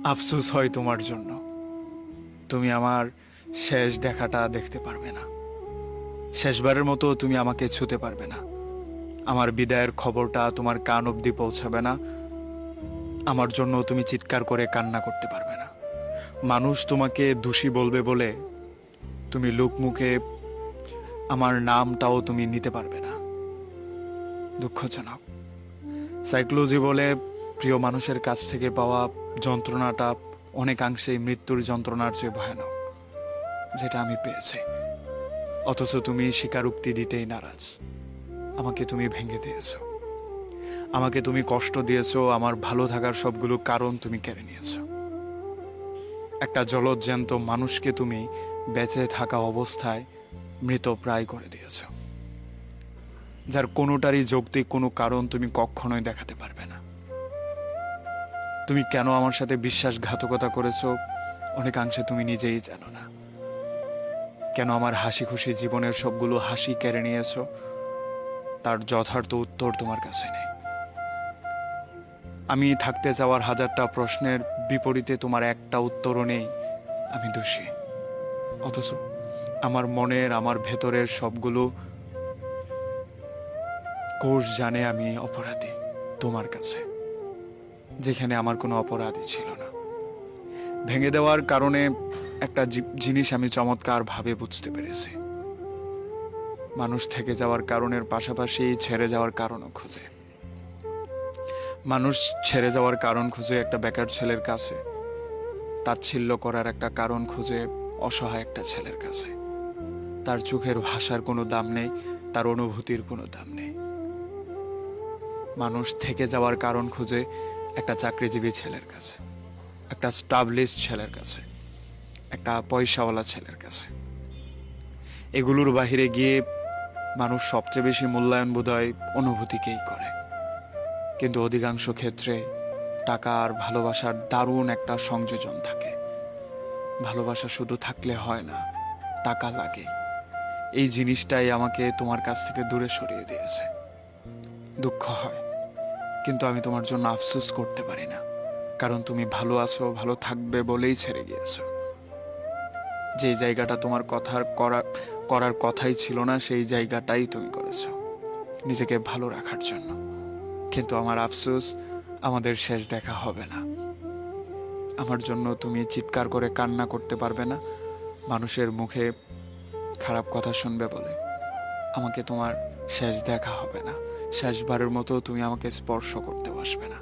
আফসোস হয় তোমার জন্য। তুমি আমার শেষ দেখাটা দেখতে পারবে না। শেষবারের মতো তুমি আমাকে ছুতে পারবে না। আমার বিদায়ের খবরটা তোমার কান অবধি পৌঁছাবে না। আমার জন্য তুমি চিৎকার করে কান্না করতে পারবে না। মানুষ তোমাকে দোষী বলবে বলে তুমি লোকমুখে আমার নামটাও তুমি নিতে পারবে না। দুঃখজনক। সাইকোলজি বলে প্রিয় মানুষের কাছ থেকে পাওয়া যন্ত্রণাটা অনেকাংশেই মৃত্যুর যন্ত্রণার চেয়ে ভয়ানক, যেটা আমি পেয়েছি। অথচ তুমি স্বীকারোক্তি দিতেই নারাজ। আমাকে তুমি ভেঙে দিয়েছো, আমাকে তুমি কষ্ট দিয়েছো, আমার ভালো থাকার সবগুলো কারণ তুমি কেড়ে নিয়েছো। একটা জলজ্যান্ত মানুষকে তুমি বেঁচে থাকা অবস্থায় মৃতপ্রায় করে দিয়েছো, যার কোনোটারই যৌক্তিক কোনো কারণ তুমি কখনোই দেখাতে পারবে না। তুমি কেন আমার সাথে বিশ্বাসঘাতকতা করেছো অনেকাংশে তুমি নিজেই জানো না। কেন আমার হাসি খুশি জীবনের সবগুলো হাসি কেড়ে নিয়েছো তার যথার্থ উত্তর তোমার কাছে নেই। আমি থাকতে যাওয়ার হাজারটা প্রশ্নের বিপরীতে তোমার একটা উত্তরও নেই। আমি দোষী, অথচ আমার মনের, আমার ভেতরের সবগুলো কোষ জানে আমি অপরাধী তোমার কাছে, যেখানে আমার কোনো অপরাধই ছিল না। ভেঙে দেওয়ার কারণে একটা জিনিস আমি চমৎকার ভাবে বুঝতে পেরেছি। মানুষ থেকে যাওয়ার কারণের পাশাপাশি ছেড়ে যাওয়ার কারণও খুঁজে। মানুষ ছেড়ে যাওয়ার কারণ খুঁজে একটা বেকার ছেলের কাছে, তাচ্ছিল্য করার একটা কারণ খুঁজে অসহায় একটা ছেলের কাছে। তার চোখের ভাষার কোনো দাম নেই, তার অনুভূতির কোনো দাম নেই। মানুষ থেকে যাওয়ার কারণ খুঁজে একটা চাকরিজীবী ছেলের কাছে, একটা স্টাবলিশড ছেলের কাছে, একটা পয়সাওয়ালা ছেলের কাছে। এগুলোর বাহিরে গিয়ে মানুষ সবচেয়ে বেশি মূল্যায়ন বোধহয় অনুভূতিকেই করে। কিন্তু অধিকাংশ ক্ষেত্রে টাকা আর ভালোবাসার দারুণ একটা সংযোজন থাকে। ভালোবাসা শুধু থাকলে হয় না, টাকা লাগে। এই জিনিসটাই আমাকে তোমার কাছ থেকে দূরে সরিয়ে দিয়েছে। দুঃখ হয়, কিন্তু আমি তোমার জন্য আফসোস করতে পারি না, কারণ তুমি ভালো আছো, ভালো থাকবে বলেই ছেড়ে গিয়েছো। যে জায়গাটা তোমার করার কথাই ছিল না, সেই জায়গাটাই তুমি করেছো নিজেকে ভালো রাখার জন্য। কিন্তু আমার আফসোস, আমাদের শেষ দেখা হবে না। আমার জন্য তুমি চিৎকার করে কান্না করতে পারবে না, মানুষের মুখে খারাপ কথা শুনবে বলে। আমাকে তোমার শেষ দেখা হবে না। শেষবারের মতো তুমি আমাকে স্পর্শ করতে বসবে না।